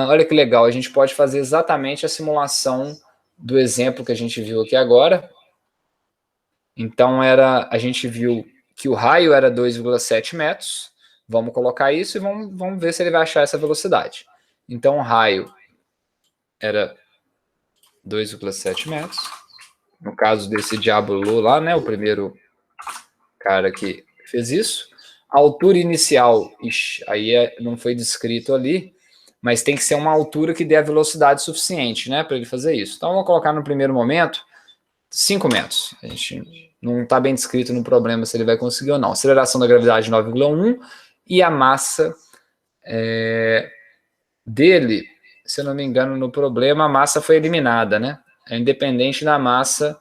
Olha que legal, a gente pode fazer exatamente a simulação do exemplo que a gente viu aqui agora. Então, a gente viu que o raio era 2,7 metros. Vamos colocar isso e vamos ver se ele vai achar essa velocidade. Então, o raio era 2,7 metros. No caso desse Diablo lá, né, o primeiro cara que fez isso. A altura inicial, aí não foi descrito ali, mas tem que ser uma altura que dê a velocidade suficiente, né, para ele fazer isso. Então, vamos colocar no primeiro momento 5 metros. A gente não está bem descrito no problema se ele vai conseguir ou não. Aceleração da gravidade 9,1 e a massa dele, se eu não me engano, no problema, a massa foi eliminada, né? Independente da massa,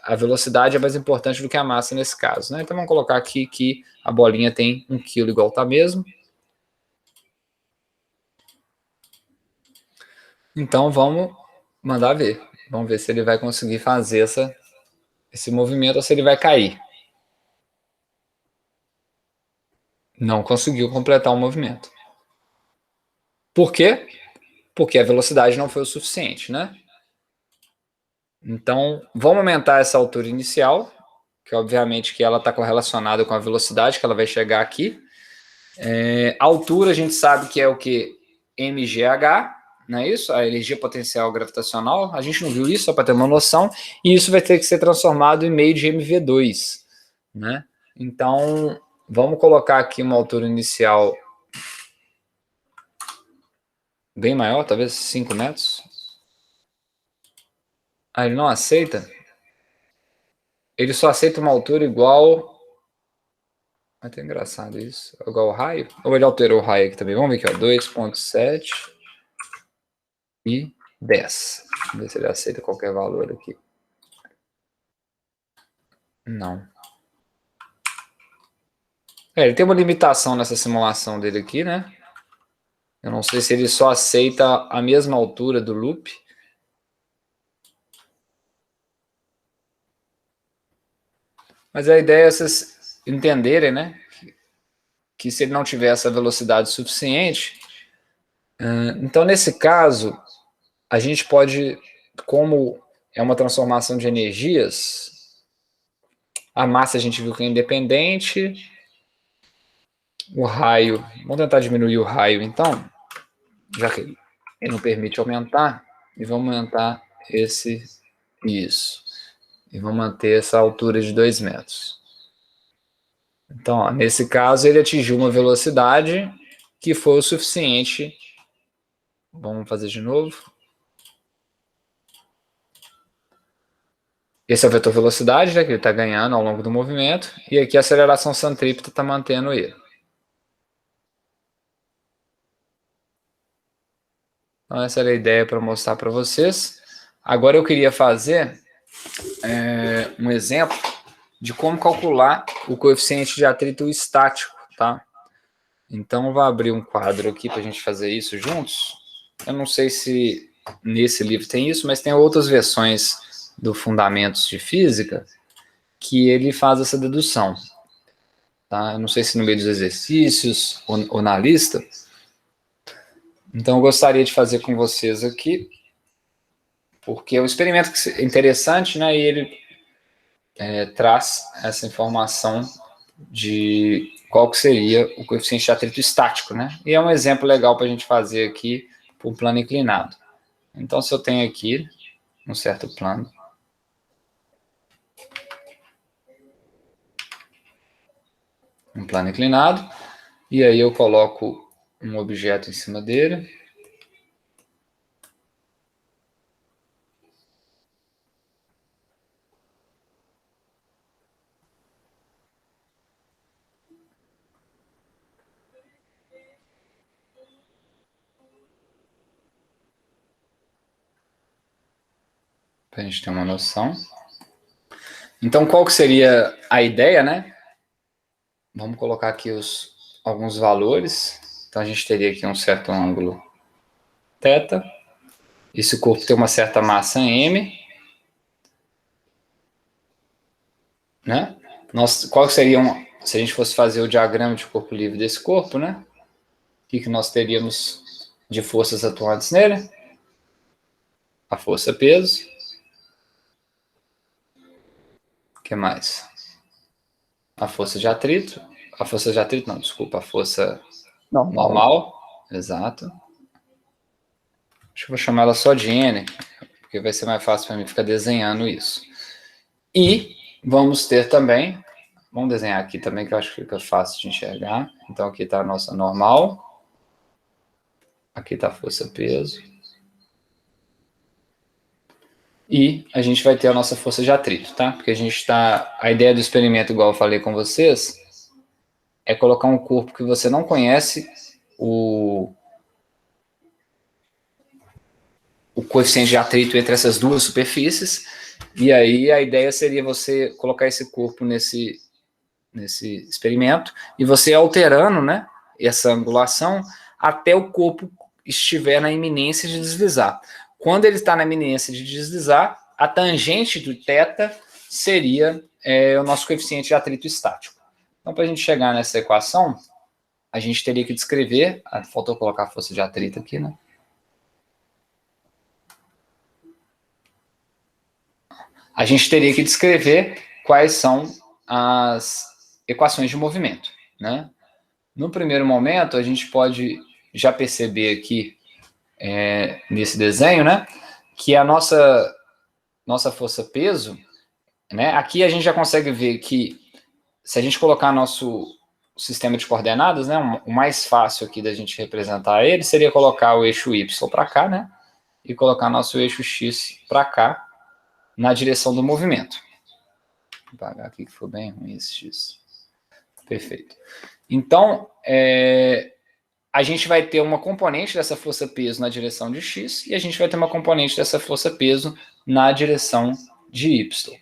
a velocidade é mais importante do que a massa nesse caso, né? Então, vamos colocar aqui que a bolinha tem 1 kg igual tá mesmo. Então, vamos mandar ver. Vamos ver se ele vai conseguir fazer esse movimento ou se ele vai cair. Não conseguiu completar o movimento. Por quê? Porque a velocidade não foi o suficiente, né? Então, vamos aumentar essa altura inicial, que obviamente que ela está correlacionada com a velocidade que ela vai chegar aqui. A altura a gente sabe que é o que? mgh, não é isso? A energia potencial gravitacional. A gente não viu isso, só para ter uma noção. E isso vai ter que ser transformado em meio de mv2, né? Então, vamos colocar aqui uma altura inicial bem maior, talvez 5 metros. Ele não aceita? Ele só aceita uma altura igual... Até engraçado isso. Igual o raio? Ou ele alterou o raio aqui também? Vamos ver aqui, ó. 2,7 e 10. Vamos ver se ele aceita qualquer valor aqui. Não. Ele tem uma limitação nessa simulação dele aqui, né? Eu não sei se ele só aceita a mesma altura do loop. Mas a ideia é vocês entenderem, né? Que se ele não tiver essa velocidade suficiente... Então, nesse caso, a gente pode, como é uma transformação de energias, a massa a gente viu que é independente, o raio, vamos tentar diminuir o raio então, já que ele não permite aumentar, e vamos aumentar isso, e vamos manter essa altura de 2 metros. Então, ó, nesse caso, ele atingiu uma velocidade que foi o suficiente. Vamos fazer de novo. Esse é o vetor velocidade, né, que ele está ganhando ao longo do movimento. E aqui a aceleração centrípeta está mantendo ele. Então essa era a ideia para mostrar para vocês. Agora eu queria fazer um exemplo de como calcular o coeficiente de atrito estático, tá? Então eu vou abrir um quadro aqui para a gente fazer isso juntos. Eu não sei se nesse livro tem isso, mas tem outras versões do Fundamentos de Física que ele faz essa dedução. tá? Eu não sei se no meio dos exercícios ou na lista. Então, eu gostaria de fazer com vocês aqui, porque é um experimento interessante, né? E ele traz essa informação de qual que seria o coeficiente de atrito estático, né? E é um exemplo legal para a gente fazer aqui para um plano inclinado. Então, se eu tenho aqui um certo plano, um plano inclinado, e aí eu coloco um objeto em cima dele. Para a gente ter uma noção. Então, qual que seria a ideia, né? Vamos colocar aqui alguns valores. Então, a gente teria aqui um certo ângulo θ. Esse corpo tem uma certa massa m, né? Qual seria se a gente fosse fazer o diagrama de corpo livre desse corpo, né? O que nós teríamos de forças atuantes nele? A força-peso. O que mais? A força de atrito. A força de atrito, não, desculpa, a força normal. Exato. Acho que eu vou chamar ela só de N, porque vai ser mais fácil para mim ficar desenhando isso. E vamos ter também, vamos desenhar aqui também, que eu acho que fica fácil de enxergar. Então, aqui está a nossa normal. Aqui está a força-peso. E a gente vai ter a nossa força de atrito, tá? Porque a ideia do experimento, igual eu falei com vocês, é colocar um corpo que você não conhece o coeficiente de atrito entre essas duas superfícies, e aí a ideia seria você colocar esse corpo nesse experimento, e você alterando, né, essa angulação até o corpo estiver na iminência de deslizar. Quando ele está na iminência de deslizar, a tangente do θ seria o nosso coeficiente de atrito estático. Então, para a gente chegar nessa equação, a gente teria que descrever, faltou colocar a força de atrito aqui, né? A gente teria que descrever quais são as equações de movimento, né? No primeiro momento, a gente pode já perceber aqui, nesse desenho, né, que a nossa força-peso, né, aqui a gente já consegue ver que se a gente colocar nosso sistema de coordenadas, né, o mais fácil aqui da gente representar ele seria colocar o eixo Y para cá, né, e colocar nosso eixo X para cá, na direção do movimento. Vou apagar aqui que foi bem ruim esse X. Perfeito. Então, a gente vai ter uma componente dessa força-peso na direção de X e a gente vai ter uma componente dessa força-peso na direção de Y.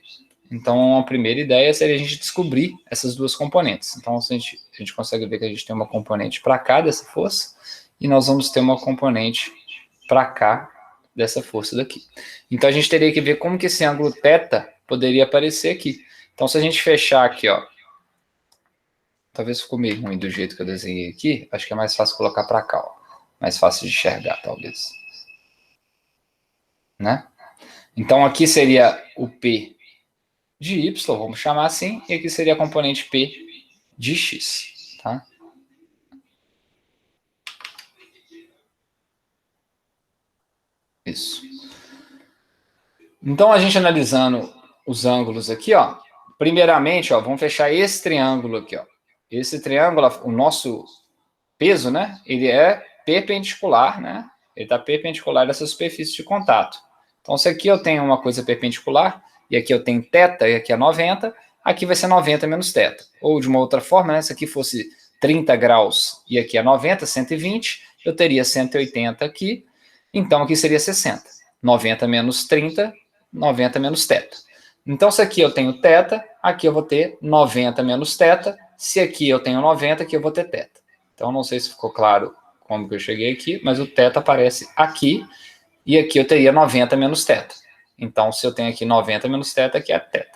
Então, a primeira ideia seria a gente descobrir essas duas componentes. Então, a gente consegue ver que a gente tem uma componente para cá dessa força e nós vamos ter uma componente para cá dessa força daqui. Então, a gente teria que ver como que esse ângulo θ poderia aparecer aqui. Então, se a gente fechar aqui, ó, talvez ficou meio ruim do jeito que eu desenhei aqui. Acho que é mais fácil colocar para cá, ó. Mais fácil de enxergar, talvez. Né? Então, aqui seria o P de Y, vamos chamar assim, e aqui seria a componente P de X. Tá? Isso. Então, a gente analisando os ângulos aqui, ó. Primeiramente, ó, vamos fechar esse triângulo aqui, ó. Esse triângulo, o nosso peso, né, ele é perpendicular, né, ele está perpendicular a essa superfície de contato. Então, se aqui eu tenho uma coisa perpendicular, e aqui eu tenho θ, e aqui é 90, aqui vai ser 90 menos θ. Ou, de uma outra forma, né, se aqui fosse 30 graus, e aqui é 90, 120, eu teria 180 aqui, então aqui seria 60. 90 menos 30, 90 menos θ. Então, se aqui eu tenho θ, aqui eu vou ter 90 menos θ, se aqui eu tenho 90, aqui eu vou ter θ. Então, não sei se ficou claro como que eu cheguei aqui, mas o θ aparece aqui, e aqui eu teria 90 menos θ. Então, se eu tenho aqui 90 menos θ, aqui é θ.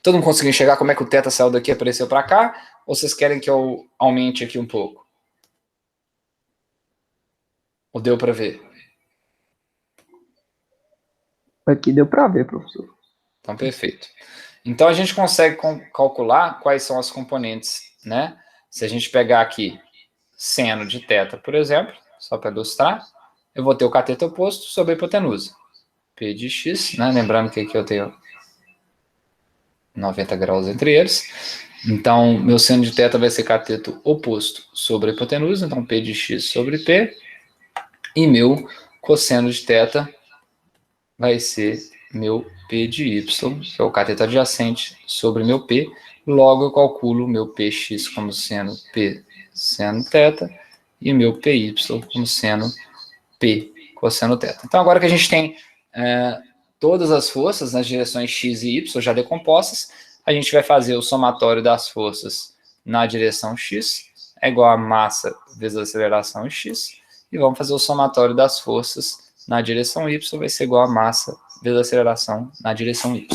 Todo mundo conseguiu enxergar como é que o θ saiu daqui e apareceu para cá? Ou vocês querem que eu aumente aqui um pouco? Ou deu para ver? Aqui deu para ver, professor. Então, perfeito. Então, a gente consegue calcular quais são as componentes, né? Se a gente pegar aqui seno de θ, por exemplo, só para ilustrar, eu vou ter o cateto oposto sobre a hipotenusa. P de x, né? Lembrando que aqui eu tenho 90 graus entre eles. Então, meu seno de θ vai ser cateto oposto sobre a hipotenusa, então P de x sobre P. E meu cosseno de θ vai ser meu P de y, que é o cateto adjacente, sobre meu P. Logo, eu calculo meu Px como seno P seno θ e meu Py como seno P cosseno θ. Então, agora que a gente tem todas as forças nas direções x e y já decompostas, a gente vai fazer o somatório das forças na direção x, é igual a massa vezes a aceleração em x, e vamos fazer o somatório das forças na direção y, vai ser igual a massa vezes a aceleração na direção y.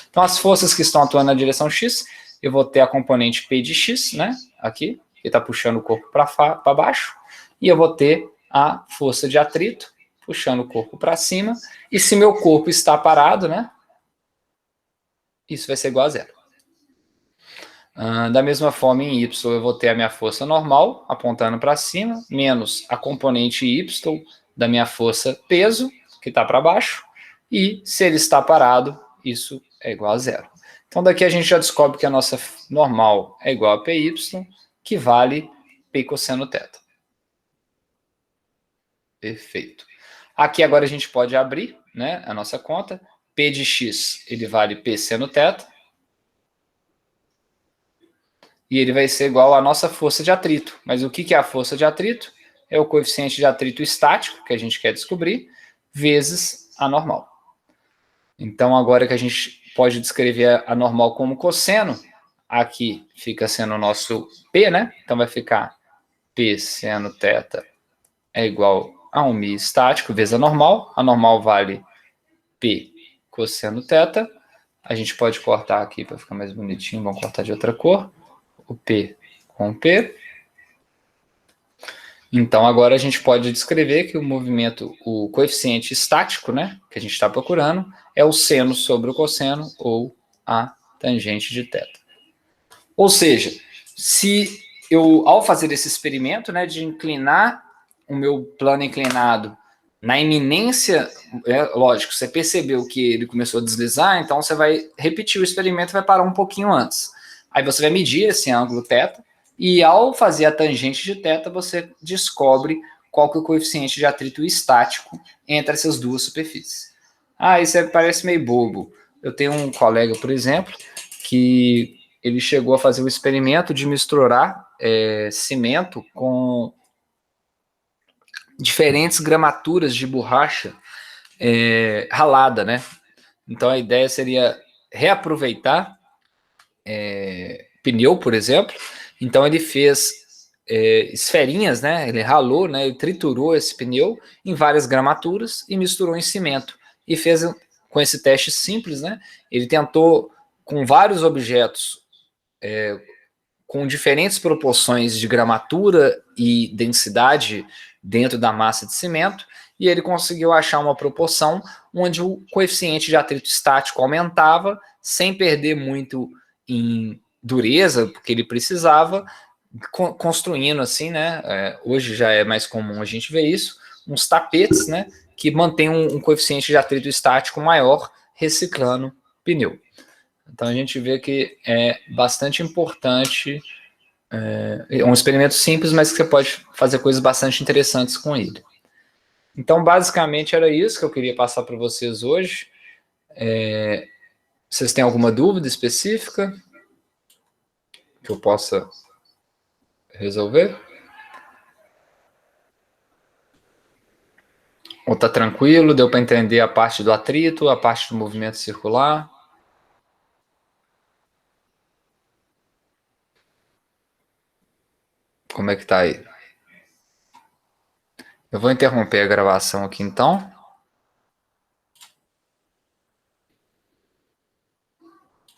Então, as forças que estão atuando na direção x, eu vou ter a componente P de x, né, aqui, que está puxando o corpo para baixo, e eu vou ter a força de atrito, puxando o corpo para cima, e se meu corpo está parado, né, isso vai ser igual a zero. Da mesma forma, em y, eu vou ter a minha força normal, apontando para cima, menos a componente y da minha força peso, que está para baixo, e se ele está parado, isso é igual a zero. Então, daqui a gente já descobre que a nossa normal é igual a py, que vale p cosseno θ. Perfeito. Aqui agora a gente pode abrir, né, a nossa conta. P de x, ele vale P seno θ. E ele vai ser igual à nossa força de atrito. Mas o que é a força de atrito? É o coeficiente de atrito estático, que a gente quer descobrir, vezes a normal. Então, agora que a gente pode descrever a normal como cosseno, aqui fica sendo o nosso P, né? Então, vai ficar P seno θ é igual a um μ estático vezes a normal vale P cosseno θ. A gente pode cortar aqui para ficar mais bonitinho, vamos cortar de outra cor. O P com o P. Então, agora a gente pode descrever que o movimento, o coeficiente estático, né, que a gente está procurando, é o seno sobre o cosseno ou a tangente de θ. Ou seja, se eu, ao fazer esse experimento, né, de inclinar o meu plano inclinado na iminência, lógico, você percebeu que ele começou a deslizar, então você vai repetir o experimento e vai parar um pouquinho antes. Aí você vai medir esse ângulo θ, e ao fazer a tangente de θ, você descobre qual que é o coeficiente de atrito estático entre essas duas superfícies. Isso parece meio bobo. Eu tenho um colega, por exemplo, que ele chegou a fazer o experimento de misturar cimento com diferentes gramaturas de borracha ralada, né? Então a ideia seria reaproveitar pneu, por exemplo. Então ele fez esferinhas, né? Ele ralou, né? Ele triturou esse pneu em várias gramaturas e misturou em cimento. E fez com esse teste simples, né? Ele tentou com vários objetos com diferentes proporções de gramatura e densidade dentro da massa de cimento, e ele conseguiu achar uma proporção onde o coeficiente de atrito estático aumentava, sem perder muito em dureza, porque ele precisava, construindo assim, né? Hoje já é mais comum a gente ver isso, uns tapetes, né? Que mantém um coeficiente de atrito estático maior, reciclando pneu. Então a gente vê que é bastante importante, é um experimento simples, mas que você pode fazer coisas bastante interessantes com ele. Então basicamente era isso que eu queria passar para vocês hoje. Vocês têm alguma dúvida específica que eu possa resolver? Ou tá tranquilo? Deu para entender a parte do atrito, a parte do movimento circular? Como é que tá aí? Eu vou interromper a gravação aqui então.